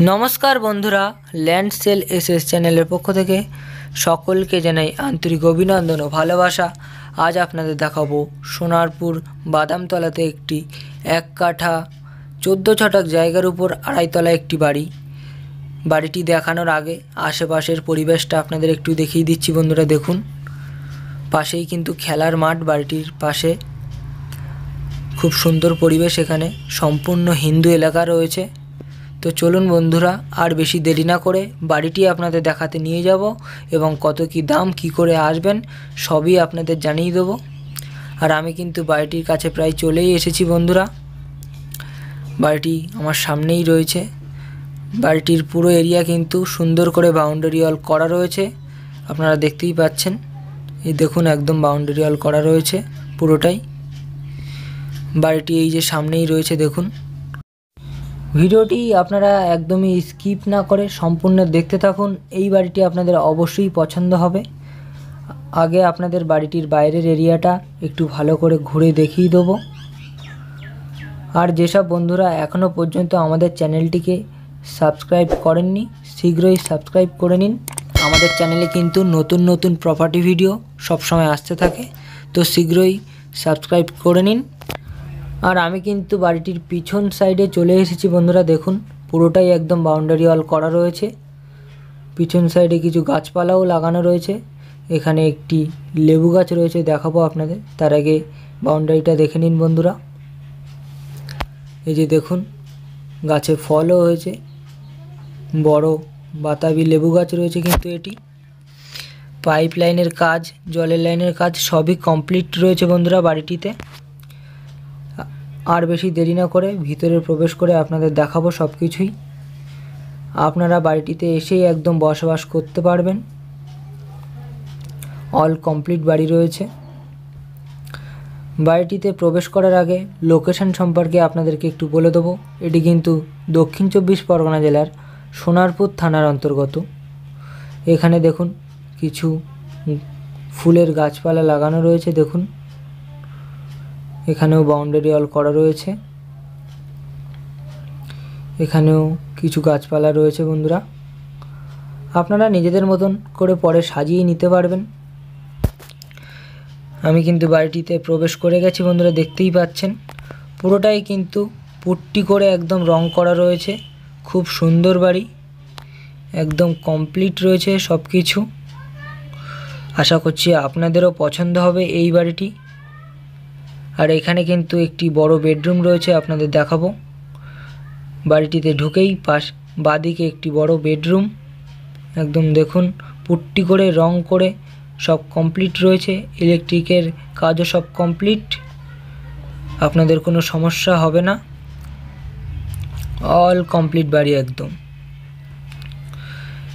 নমস্কার বন্ধুরা, land sell SS চ্যানেলের পক্ষ থেকে সকলকে জানাই আন্তরিক অভিনন্দন ও ভালোবাসা। আজ আপনাদের দেখাবো সোনারপুর বাদামতলাতে একটি 1 কাঠা 14 ছটাক জায়গার উপর আড়াইতলা একটি বাড়ি। বাড়িটি দেখানোর আগে আশেপাশের পরিবেশটা আপনাদের একটু দেখিয়ে দিচ্ছি বন্ধুরা। দেখুন, পাশেই কিন্তু খেলার মাঠ, বাড়িটির পাশে খুব সুন্দর পরিবেশ। এখানে সম্পূর্ণ হিন্দু এলাকা রয়েছে। তো চলুন বন্ধুরা, আর বেশি দেরি না করে বাড়িটি আপনাদের দেখাতে নিয়ে যাব এবং কত কি দাম, কি করে আসবেন সবই আপনাদের জানিয়ে দেবো। আর আমি কিন্তু বাড়িটির কাছে প্রায় চলেই এসেছি বন্ধুরা। বাড়িটি আমার সামনেই রয়েছে। বাড়িটির পুরো এরিয়া কিন্তু সুন্দর করে বাউন্ডারি ওয়াল করা রয়েছে, আপনারা দেখতেই পাচ্ছেন। এই দেখুন, একদম বাউন্ডারি ওয়াল করা রয়েছে পুরোটাই। বাড়িটি এই যে সামনেই রয়েছে দেখুন। ভিডিওটি আপনারা একদমই স্কিপ না করে সম্পূর্ণ দেখতে থাকুন। এই বাড়িটি আপনাদের অবশ্যই পছন্দ হবে। আগে আপনাদের বাড়িটির বাইরের এরিয়াটা একটু ভালো করে ঘুরে দেখিয়ে দেবো। আর যেসব বন্ধুরা এখনও পর্যন্ত আমাদের চ্যানেলটিকে সাবস্ক্রাইব করেননি, শীঘ্রই সাবস্ক্রাইব করে নিন। আমাদের চ্যানেলে কিন্তু নতুন নতুন প্রপার্টি ভিডিও সবসময় আসতে থাকে, তো শীঘ্রই সাবস্ক্রাইব করে নিন। আর আমি কিন্তু বাড়িটির পিছন সাইডে চলে এসেছি বন্ধুরা। দেখুন, পুরোটাই একদম বাউন্ডারি ওয়াল করা রয়েছে। পিছন সাইডে কিছু গাছপালাও লাগানো রয়েছে। এখানে একটি লেবু গাছ রয়েছে, দেখাবো আপনাদের। তার আগে বাউন্ডারিটা দেখে নিন বন্ধুরা। এই যে দেখুন, গাছে ফলও হয়েছে, বড় বাতাবি লেবু গাছ রয়েছে। কিন্তু এটি পাইপ লাইনের কাজ, জলের লাইনের কাজ সবই কমপ্লিট রয়েছে বন্ধুরা বাড়িটিতে। আর বেশি দেরি না করে ভিতরে প্রবেশ করে আপনাদের দেখাবো সব কিছুই। আপনারা বাড়িটিতে এসেই একদম বসবাস করতে পারবেন। অল কমপ্লিট বাড়ি রয়েছে। বাড়িটিতে প্রবেশ করার আগে লোকেশন সম্পর্কে আপনাদেরকে একটু বলে দেবো। এটি কিন্তু দক্ষিণ 24 পরগনা জেলার সোনারপুর থানার অন্তর্গত। এখানে দেখুন, কিছু ফুলের গাছপালা লাগানো রয়েছে। দেখুন, এখানেও বাউন্ডারি ওয়াল করা রয়েছে। এখানেও কিছু গাছপালা রয়েছে বন্ধুরা। আপনারা নিজেদের মতন করে পরে সাজিয়ে নিতে পারবেন। আমি কিন্তু বাড়িটিতে প্রবেশ করে গেছি বন্ধুরা, দেখতেই পাচ্ছেন। পুরোটাই কিন্তু পুট্টি করে একদম রং করা রয়েছে। খুব সুন্দর বাড়ি, একদম কমপ্লিট রয়েছে সব কিছু। আশা করছি আপনাদেরও পছন্দ হবে এই বাড়িটি। আর এখানে কিন্তু একটি বড় বেডরুম রয়েছে, আপনাদের দেখাবো। বাড়িটিতে ঢুকেই বাঁদিকে একটি বড় বেডরুম, একদম দেখুন পুট্টি করে রং করে সব কমপ্লিট রয়েছে। ইলেকট্রিকের কাজও সব কমপ্লিট, আপনাদের কোনো সমস্যা হবে না। অল কমপ্লিট বাড়ি একদম।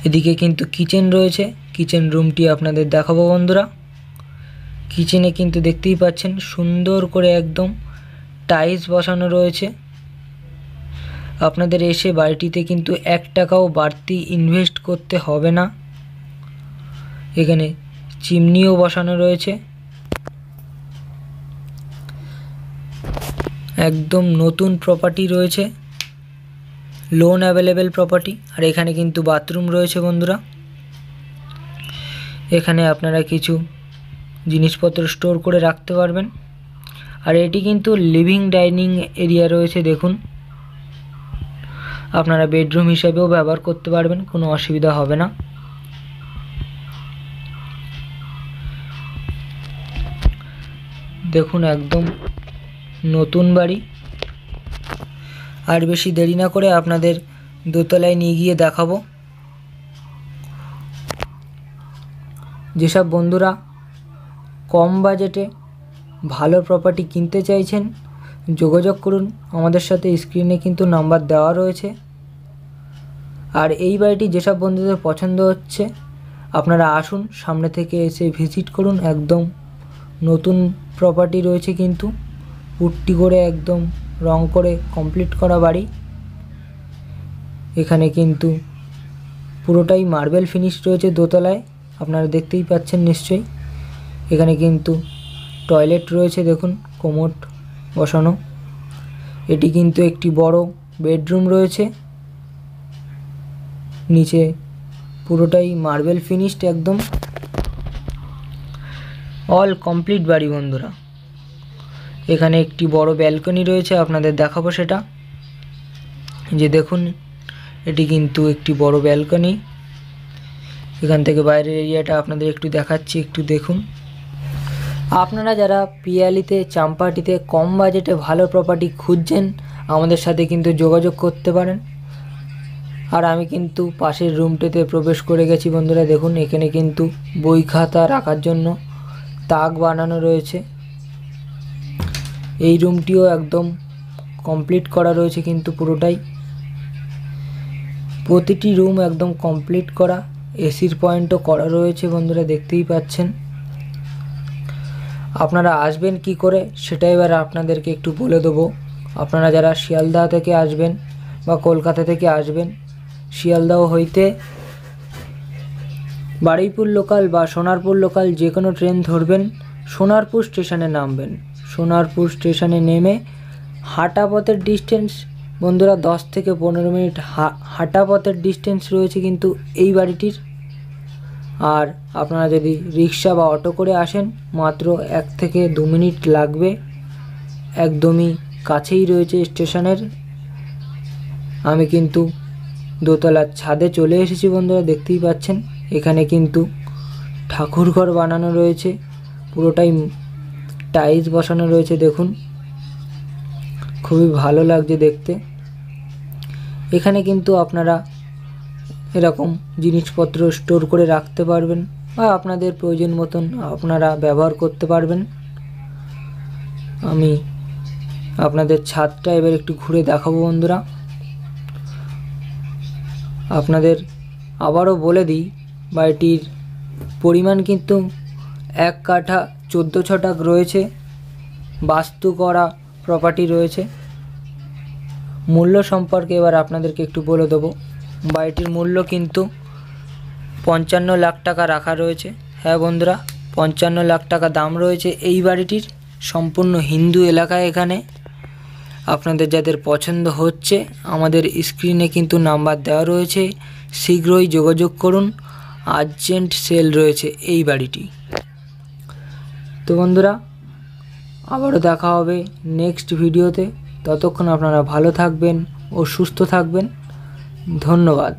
এদিকে কিন্তু কিচেন রয়েছে, কিচেন রুমটি আপনাদের দেখাবো বন্ধুরা। কিচেনে কিন্তু দেখতেই পাচ্ছেন সুন্দর করে একদম টাইলস বসানো রয়েছে। আপনাদের এসে বাড়িটিতে কিন্তু 1 টাকাও বাড়তি ইনভেস্ট করতে হবে না। এখানে চিমনিও বসানো রয়েছে। একদম নতুন প্রপার্টি রয়েছে, লোন অ্যাভেলেবেল প্রপার্টি। আর এখানে কিন্তু বাথরুম রয়েছে বন্ধুরা। এখানে আপনারা কিছু জিনিসপত্র স্টোর করে রাখতে পারবেন। আর এটি কিন্তু লিভিং ডাইনিং এরিয়া রয়েছে। দেখুন, আপনারা বেডরুম হিসাবেও ব্যবহার করতে পারবেন, কোনো অসুবিধা হবে না। দেখুন, একদম নতুন বাড়ি। আর বেশি দেরি না করে আপনাদের দোতলায় নিয়ে গিয়ে দেখাবো। যেসব বন্ধুরা কম বাজেটে ভালো প্রপার্টি কিনতে চাইছেন, যোগাযোগ করুন আমাদের সাথে। স্ক্রিনে কিন্তু নাম্বার দেওয়া রয়েছে। আর এই বাড়িটি যেসব বন্ধুদের পছন্দ হচ্ছে, আপনারা আসুন, সামনে থেকে এসে ভিজিট করুন। একদম নতুন প্রপার্টি রয়েছে, কিন্তু পুট্টি করে একদম রং করে কমপ্লিট করা বাড়ি। এখানে কিন্তু পুরোটাই মার্বেল ফিনিশ রয়েছে দোতলায়, আপনারা দেখতেই পাচ্ছেন নিশ্চয়ই। এখানে কিন্তু টয়লেট রয়েছে, দেখুন কোমোড বসানো। এটি কিন্তু একটি বড় বেডরুম রয়েছে। নিচে পুরোটাই মার্বেল ফিনিশড, একদম অল কমপ্লিট বাড়ি বন্ধুরা। এখানে একটি বড় ব্যালকনি রয়েছে, আপনাদের দেখাবো সেটা। যে দেখুন, এটি কিন্তু একটি বড় ব্যালকনি। এখান থেকে বাইরের এরিয়াটা আপনাদের একটু দেখাচ্ছি, একটু দেখুন। আপনারা যারা পিয়ালিতে চাম্পাহাটিতে কম বাজেটে ভালো প্রপার্টি খুঁজছেন, আমাদের সাথে কিন্তু যোগাযোগ করতে পারেন। আর আমি কিন্তু পাশের রুমটিতে প্রবেশ করে গেছি বন্ধুরা। দেখুন, এখানে কিন্তু বই খাতা রাখার জন্য তাক বানানো রয়েছে। এই রুমটিও একদম কমপ্লিট করা রয়েছে, কিন্তু পুরোটাই প্রতিটি রুম একদম কমপ্লিট করা। এসির পয়েন্টও করা রয়েছে বন্ধুরা, দেখতেই পাচ্ছেন। আপনারা আসবেন কি করে সেটা এবার আপনাদেরকে একটু বলে দেবো। আপনারা যারা শিয়ালদহ থেকে আসবেন বা কলকাতা থেকে আসবেন, শিয়ালদহ হইতে বারুইপুর লোকাল বা সোনারপুর লোকাল যে কোনো ট্রেন ধরবেন, সোনারপুর স্টেশনে নামবেন। সোনারপুর স্টেশনে নেমে হাঁটা পথের ডিস্টেন্স বন্ধুরা 10 থেকে 15 মিনিট হাঁটা পথের ডিস্টেন্স রয়েছে কিন্তু এই বাড়িটির। আর আপনারা যদি রিক্সা বা অটো করে আসেন, মাত্র 1 থেকে 2 মিনিট লাগবে, একদমই কাছেই রয়েছে স্টেশনের। আমি কিন্তু দোতলার ছাদে চলে এসেছি বন্ধুরা, দেখতেই পাচ্ছেন। এখানে কিন্তু ঠাকুরঘর বানানো রয়েছে, পুরোটাই টাইলস বসানো রয়েছে। দেখুন, খুবই ভালো লাগছে দেখতে। এখানে কিন্তু আপনারা এরকম জিনিসপত্র স্টোর করে রাখতে পারবেন বা আপনাদের প্রয়োজন মতন আপনারা ব্যবহার করতে পারবেন। আমি আপনাদের ছাদটা এবার একটু ঘুরে দেখাবো বন্ধুরা। আপনাদের আবারও বলে দিই, বাড়িটির পরিমাণ কিন্তু 1 কাঠা 14 ছটাক রয়েছে, বাস্তু করা প্রপার্টি রয়েছে। মূল্য সম্পর্কে এবার আপনাদেরকে একটু বলে দেবো। বাড়িটির মূল্য কিন্তু 55 লাখ টাকা রাখা রয়েছে। হ্যাঁ বন্ধুরা, 55 লাখ টাকা দাম রয়েছে এই বাড়িটির। সম্পূর্ণ হিন্দু এলাকায় এখানে। আপনাদের যাদের পছন্দ হচ্ছে, আমাদের স্ক্রিনে কিন্তু নাম্বার দেওয়া রয়েছে, শীঘ্রই যোগাযোগ করুন। আর্জেন্ট সেল রয়েছে এই বাড়িটি। তো বন্ধুরা, আবারও দেখা হবে নেক্সট ভিডিওতে। ততক্ষণ আপনারা ভালো থাকবেন ও সুস্থ থাকবেন। ধন্যবাদ।